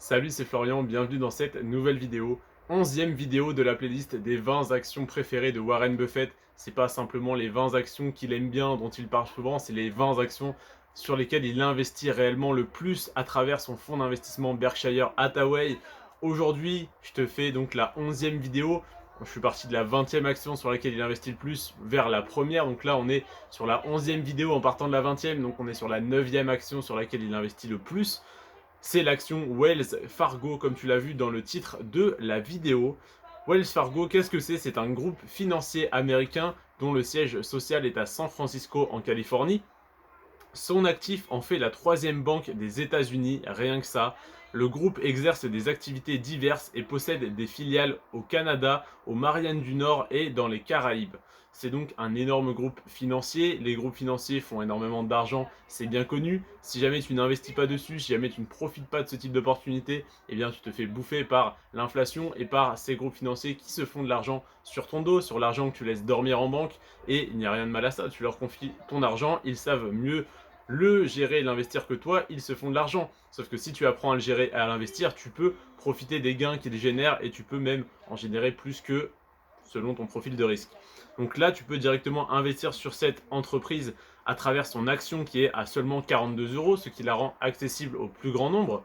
Salut, c'est Florian, bienvenue dans cette nouvelle vidéo. 11e vidéo de la playlist des 20 actions préférées de Warren Buffett. C'est pas simplement les 20 actions qu'il aime bien, dont il parle souvent, c'est les 20 actions sur lesquelles il investit réellement le plus à travers son fonds d'investissement Berkshire Hathaway. Aujourd'hui, je te fais donc la 11e vidéo. Je suis parti de la 20e action sur laquelle il investit le plus vers la première. Donc là, on est sur la 11e vidéo en partant de la 20e. Donc on est sur la 9e action sur laquelle il investit le plus. C'est l'action Wells Fargo, comme tu l'as vu dans le titre de la vidéo. Wells Fargo, qu'est-ce que c'est? C'est un groupe financier américain dont le siège social est à San Francisco, en Californie. Son actif en fait la troisième banque des États-Unis, rien que ça. Le groupe exerce des activités diverses et possède des filiales au Canada, aux Mariannes du Nord et dans les Caraïbes. C'est donc un énorme groupe financier. Les groupes financiers font énormément d'argent, c'est bien connu. Si jamais tu n'investis pas dessus, si jamais tu ne profites pas de ce type d'opportunité, eh bien tu te fais bouffer par l'inflation et par ces groupes financiers qui se font de l'argent sur ton dos, sur l'argent que tu laisses dormir en banque. Et il n'y a rien de mal à ça, tu leur confies ton argent, ils savent mieux le gérer et l'investir que toi, ils se font de l'argent. Sauf que si tu apprends à le gérer et à l'investir, tu peux profiter des gains qu'ils génèrent et tu peux même en générer plus que selon ton profil de risque. Donc là, tu peux directement investir sur cette entreprise à travers son action qui est à seulement 42 €, ce qui la rend accessible au plus grand nombre.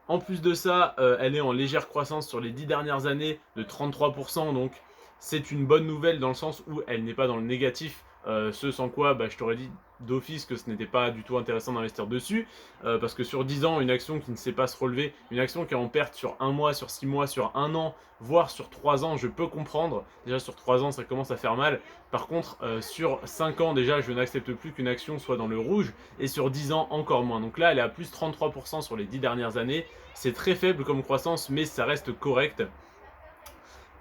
En plus de ça, elle est en légère croissance sur les 10 dernières années de 33%, donc c'est une bonne nouvelle dans le sens où elle n'est pas dans le négatif, ce sans quoi je t'aurais dit d'office que ce n'était pas du tout intéressant d'investir dessus, parce que sur 10 ans, une action qui ne sait pas se relever, une action qui est en perte sur 1 mois, sur 6 mois, sur 1 an, voire sur 3 ans, je peux comprendre. Déjà sur 3 ans, ça commence à faire mal. Par contre, sur 5 ans, déjà, je n'accepte plus qu'une action soit dans le rouge, et sur 10 ans, encore moins. Donc là, elle est à plus 33% sur les 10 dernières années. C'est très faible comme croissance, mais ça reste correct.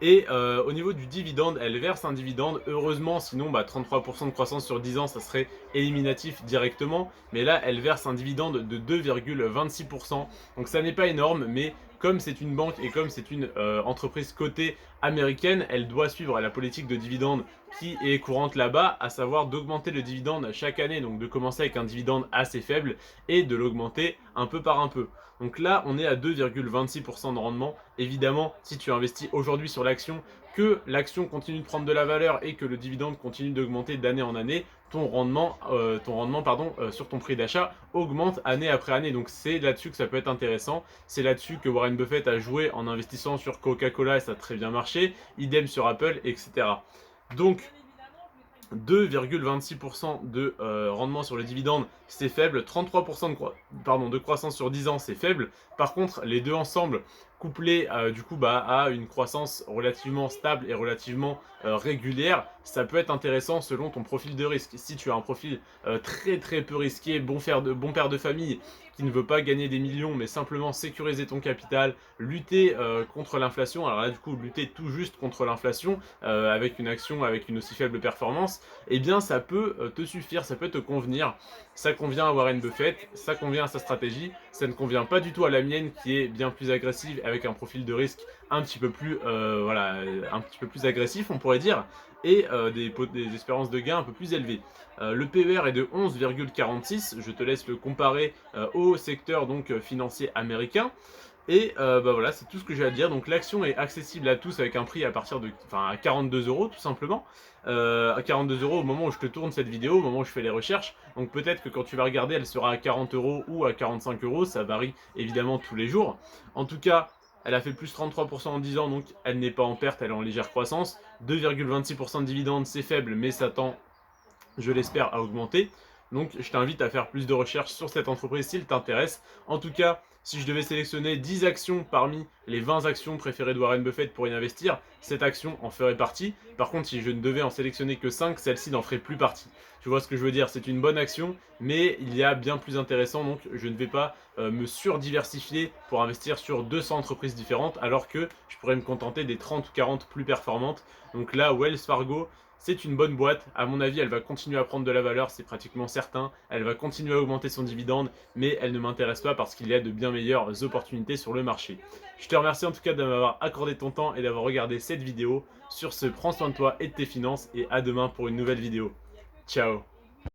Et au niveau du dividende, elle verse un dividende, heureusement, sinon 33% de croissance sur 10 ans, ça serait éliminatif directement. Mais là, elle verse un dividende de 2,26%. Donc ça n'est pas énorme, mais comme c'est une banque et comme c'est une entreprise cotée américaine, elle doit suivre la politique de dividende qui est courante là-bas, à savoir d'augmenter le dividende chaque année, donc de commencer avec un dividende assez faible et de l'augmenter un peu par un peu. Donc là, on est à 2,26% de rendement. Évidemment, si tu investis aujourd'hui sur l'action, que l'action continue de prendre de la valeur et que le dividende continue d'augmenter d'année en année, ton rendement, sur ton prix d'achat augmente année après année. Donc c'est là-dessus que ça peut être intéressant. C'est là-dessus que Warren Buffett a joué en investissant sur Coca-Cola et ça a très bien marché. Idem sur Apple, etc. Donc 2,26% de rendement sur le dividende, c'est faible. 33% de croissance sur 10 ans, c'est faible. Par contre, les deux ensemble, couplés à une croissance relativement stable et relativement régulière, ça peut être intéressant selon ton profil de risque. Si tu as un profil très très peu risqué, bon père de famille, qui ne veut pas gagner des millions, mais simplement sécuriser ton capital, lutter contre l'inflation, alors là du coup lutter tout juste contre l'inflation, avec une action avec une aussi faible performance, eh bien ça peut te suffire, ça peut te convenir. Ça convient à Warren Buffett, ça convient à sa stratégie, ça ne convient pas du tout à la mienne qui est bien plus agressive avec un profil de risque un petit peu plus, un petit peu plus agressif on pourrait dire, et des espérances de gain un peu plus élevées. Le PER est de 11,46, je te laisse le comparer au secteur donc financier américain. Et voilà, c'est tout ce que j'ai à dire. Donc l'action est accessible à tous avec un prix à partir de, à 42 € tout simplement. À 42 € au moment où je te tourne cette vidéo, au moment où je fais les recherches. Donc peut-être que quand tu vas regarder, elle sera à 40 € ou à 45 €. Ça varie évidemment tous les jours. En tout cas, elle a fait plus 33% en 10 ans, donc elle n'est pas en perte, elle est en légère croissance. 2,26% de dividendes, c'est faible, mais ça tend, je l'espère, à augmenter. Donc je t'invite à faire plus de recherches sur cette entreprise s'il t'intéresse. En tout cas, si je devais sélectionner 10 actions parmi les 20 actions préférées de Warren Buffett pour y investir, cette action en ferait partie. Par contre, si je ne devais en sélectionner que 5, celle-ci n'en ferait plus partie. Tu vois ce que je veux dire? C'est une bonne action, mais il y a bien plus intéressant, donc je ne vais pas me surdiversifier pour investir sur 200 entreprises différentes, alors que je pourrais me contenter des 30 ou 40 plus performantes. Donc là, Wells Fargo, c'est une bonne boîte, à mon avis elle va continuer à prendre de la valeur, c'est pratiquement certain, elle va continuer à augmenter son dividende, mais elle ne m'intéresse pas parce qu'il y a de bien meilleures opportunités sur le marché. Je te remercie en tout cas de m'avoir accordé ton temps et d'avoir regardé cette vidéo. Sur ce, prends soin de toi et de tes finances et à demain pour une nouvelle vidéo. Ciao.